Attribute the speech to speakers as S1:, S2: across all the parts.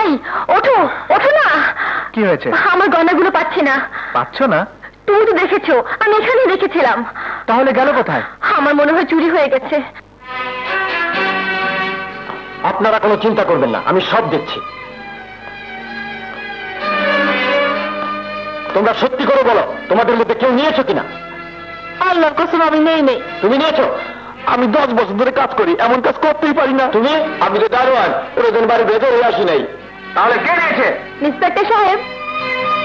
S1: এই ওঠো, ওঠো না।
S2: কি হয়েছে?
S1: আমার গয়নাগুলো পাচ্ছি না।
S2: পাচ্ছ না?
S1: তুমি তো দেখেছো, আমি এখানেই রেখেছিলাম।
S2: তাহলে গেল কোথায়?
S1: আমার মনে হয় চুরি হয়ে গেছে।
S2: আপনারা কোনো চিন্তা করবেন না, আমি সব দেখছি। তোমরা সত্যি করে বলো, তোমাদের মধ্যে কেউ নিয়েছো কিনা?
S1: আল্লাহর কসম আমি নেই।
S2: তুমি নিয়েছো? আমি 10 বছর ধরে কাজ করি, এমন কাজ করতেই পারি না। তুমি? আমি তো দারোয়ান, রোজন বাড়ি ভেতরে আসি নাই। তাহলে কে নিয়েছে?
S1: ইন্সপেক্টর সাহেব,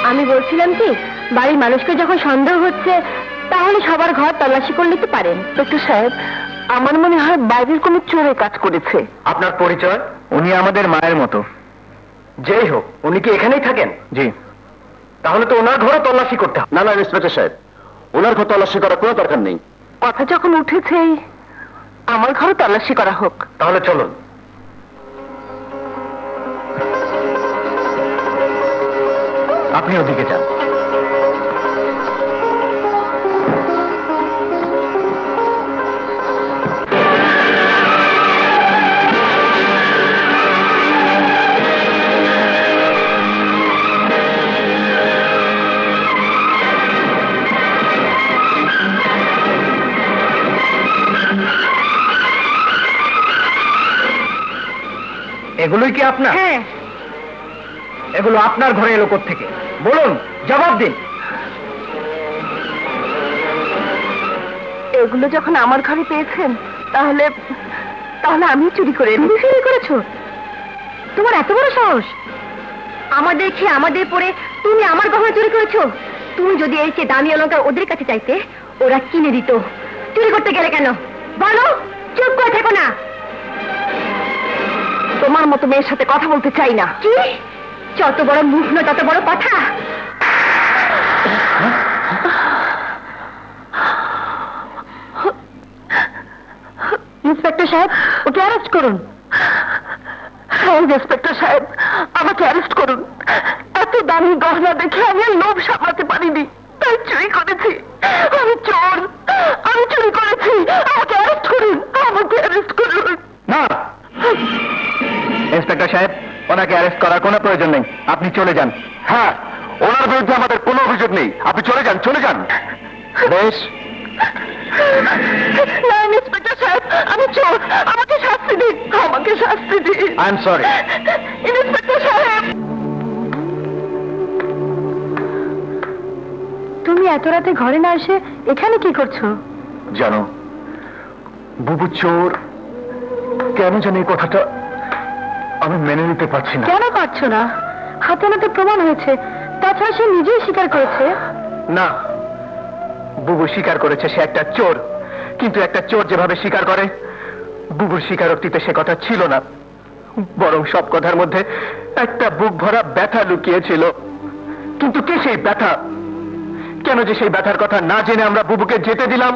S1: আমি বলছিলাম কি, বাড়ির মানুষকে যখন সন্দেহ হচ্ছে, তাহলে সবার ঘর তল্লাশি করে নিতে পারেন। ইন্সপেক্টর সাহেব, আমার মনে হয় বাইরের কোনো চোরে কাজ করেছে।
S2: আপনার পরিচয়? উনি আমাদের মায়ের মতো। যেই হোক, উনি কি এখানেই থাকেন? জি। তাহলে তো ওনার ঘরে তল্লাশি করতে হবে। না না ইন্সপেক্টর সাহেব, ওনার ঘর তল্লাশি করার কোনো দরকার নেই।
S1: কথা যখন উঠেছে, আমার ঘরে তল্লাশি করা হোক।
S2: তাহলে চলুন। আপনি ওদিকে যান। এগুলোই কি আপনার?
S1: হ্যাঁ।
S2: এগুলো আপনার ঘরে এলো কোত্থেকে? বলুন, জবাব দিন।
S1: এগুলো যখন আমার ঘরে পেয়েছেন, তাহলে তাহলে আমি চুরি করে এনেছি। চুরি করেছো? তোমার এত বড় সাহস! আমাদের খেয়ে আমাদের পরে তুমি আমার গহনা চুরি করেছো? তুমি যদি এই চেয়ে দামি অলংকার ওদের কাছে চাইতে, ওরা কিনে দিত। চুরি করতে গেলে কেন বলো? চুপ করে থেকো না। তোমার মতো মেয়ের সাথে কথা বলতে চাই না। কি? যত বড় মুখ না তত বড় কথা। ইন্সপেক্টর সাহেব, ওকে অ্যারেস্ট করুন। ইন্সপেক্টর সাহেব, আমাকে অ্যারেস্ট করুন। এত দামি গহনা দেখে আমি আর লোভ সামলাতে পারিনি, তাই চুরি করেছি। আমি চোর, আমি চুরি করেছি। আমাকে অ্যারেস্ট করুন, আমাকে অ্যারেস্ট করুন।
S2: না ইন্সপেক্টর সাহেব, ওনাকে অ্যারেস্ট করার কোনো প্রয়োজন নেই। আপনি চলে যান। হ্যাঁ, ওনার বিরুদ্ধে আমাদের কোনো অভিযোগ নেই। আপনি চলে যান, চলে যান। বেশ।
S1: না ইন্সপেক্টর সাহেব, আমি চোর। আমাকে শাস্তি দিন, আমাকে শাস্তি দিন।
S2: I am sorry.
S1: ইন্সপেক্টর সাহেব, তুমি এত রাতে ঘরে না এসে এখানে কি করছো?
S2: জানো, বুবু চোর, কেন জানি এই কথাটা আমি মেনে নিতে পারছি না।
S1: কেন পারছো না? হাতে নাতে প্রমাণ হয়েছে। তাছাড়া সে নিজেই স্বীকার করেছে।
S2: না, বুবু স্বীকার করেছে সে একটা চোর, কিন্তু একটা চোর যেভাবে স্বীকার করে, বুবুর স্বীকারোক্তিতে সে কথা ছিল না, বরং সব কথার মধ্যে একটা বুক ভরা ব্যথা লুকিয়েছিল। কিন্তু কি সেই ব্যথা? কেন যে সেই ব্যথার কথা না জেনে আমরা বুবুকে যেতে দিলাম?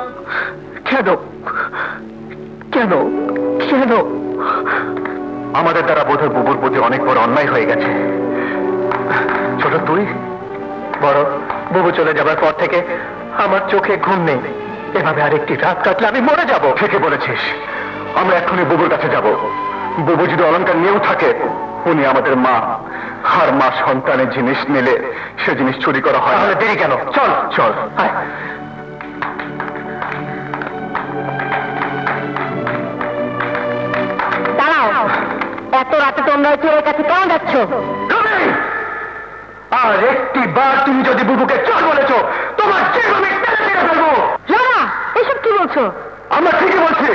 S2: কেন কেন কেন? আমাদের দ্বারা বোধহয় বুবুর প্রতি অনেক বড় অন্যায় হয়ে গেছে। ছোট তুই বড়, বুবু চলে যাবার পর থেকে আমার চোখে ঘুম নেই। এভাবে আরেকটি রাত কাটলে আমি মরে যাব। ঠিকই বলেছিস, আমরা এক্ষুনি বুবুর কাছে যাব। বুবু যদি অলংকার নিয়েও থাকে, উনি আমাদের মা, আর মা সন্তানের জিনিস নিলে সে জিনিস চুরি করা হয়। তাহলে দেরি কেন? চল চল।
S1: দাঁড়াও, এত রাতে তোমরা চোরের কাছে কেন যাচ্ছ?
S2: আর একটি বার তুমি যদি বুবুকে চোর বলেছো, তোমার জীবন আমি টেনে টেনে ফেলবো।
S1: না, এসব কি বলছো?
S2: আমরা ঠিকই বলছি।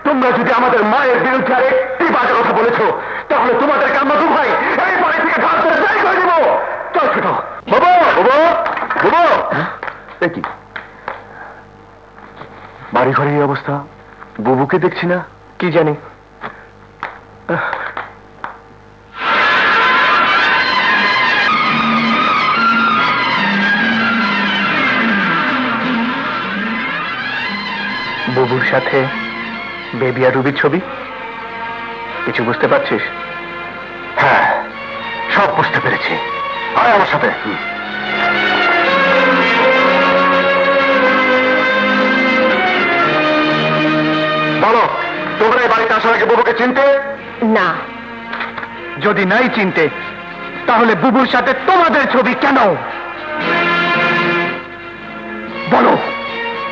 S2: তোমরা যদি আমাদের মায়ের বিরুদ্ধে আর একটি বাজে কথা বলেছো, তাহলে তোমাদেরকে আমরা দু ভাই এই বাড়ি থেকে ঘাট ধরে বের করে দেবো। চল ছোট। বাবু বাবু বাবু, দেখি বাড়ি ঘরের এই অবস্থা, বুবুকে দেখছি না। কি জানি। বুবুর সাথে বেবি আর রুবির ছবি। কিছু বুঝতে পারছিস? হ্যাঁ, সব বুঝতে পেরেছি। আয় আমার সাথে। বলো, তোমরা এই বাড়িতে আসার আগে বুবুকে চিনতে?
S1: না।
S2: যদি নাই চিনতে তাহলে বুবুর সাথে তোমাদের ছবি কেন? বলো,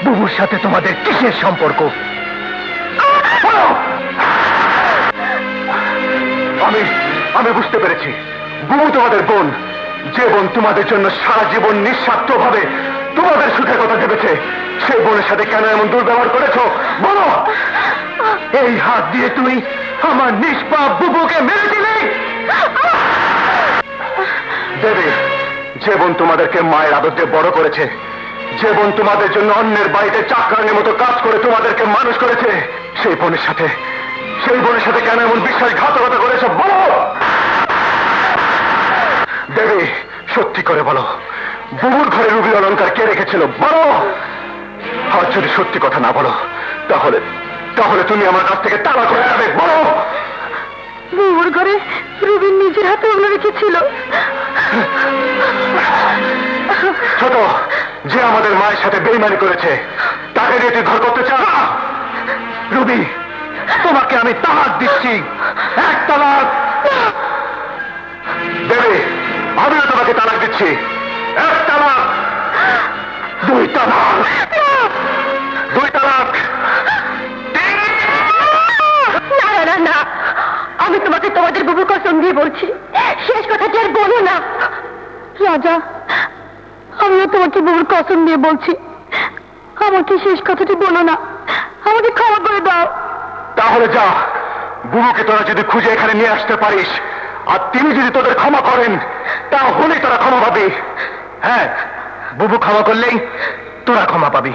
S2: বুবুর সাথে তোমাদের কিসের সম্পর্ক? বলো! আমি আমি বুঝতে পেরেছি, বুবু তোমাদের বোন, যে বোন তোমাদের জন্য সারা জীবন নিঃস্বার্থভাবে তোমাদের সুখের কথা ভেবেছে, সেই বোনের সাথে কেন এমন দুর্ব্যবহার করেছো? বলো! এই হাত দিয়ে তুই আমার নিষ্পাপ বুবুকে মেরে দিলি। দেবী, যে বোন তোমাদেরকে মায়ের আদর দিয়ে বড় করেছে, যে বোন তোমাদের জন্য অন্যের বাড়িতে চাকরানির মতো কাজ করে তোমাদেরকে মানুষ করেছে, সেই বোনের সাথে কেন এমন বিশ্বাসঘাতকতা করেছো? বলো! দেবী, সত্যি করে বলো, বুবুর ঘরে রুবি অলংকার কে রেখেছিল? বলো! আর যদি সত্যি কথা না বলো, তাহলে তাহলে তুমি আমার কাছ থেকে তাড়া করে যাবে। বলো!
S1: বুবুর ঘরে রুবিন নিজের হাতে ওগুলো রেখেছিল।
S2: ছোট, যে আমাদের মায়ের সাথে বেইমানি করেছে, তাকে নিয়ে তুই ঘর করতে চাস? রুবি, তোমাকে আমি তালাক দিচ্ছি, এক তালাক। দেবী, আমিও তোমাকে তালাক দিচ্ছি, এক তালাক, দুই তালাক, দুই তালাক।
S1: না না না না, আমি তোমাকে তোমাদের বুবু কসম দিয়ে বলছি, শেষ কথাটি আর বলো না। রাজা, আমিও তোমাকে বুবুর কসম দিয়ে বলছি, আমাকে শেষ কথাটি বলো না, আমাকে ক্ষমা করে দাও।
S2: তাহলে যা, বুবুকে তোরা যদি খুঁজে এখানে নিয়ে আসতে পারিস, আর তিনি যদি তোদের ক্ষমা করেন, তাহলেই তোরা ক্ষমা পাবি। হ্যাঁ, বুবু ক্ষমা করলেই তোরা ক্ষমা পাবি।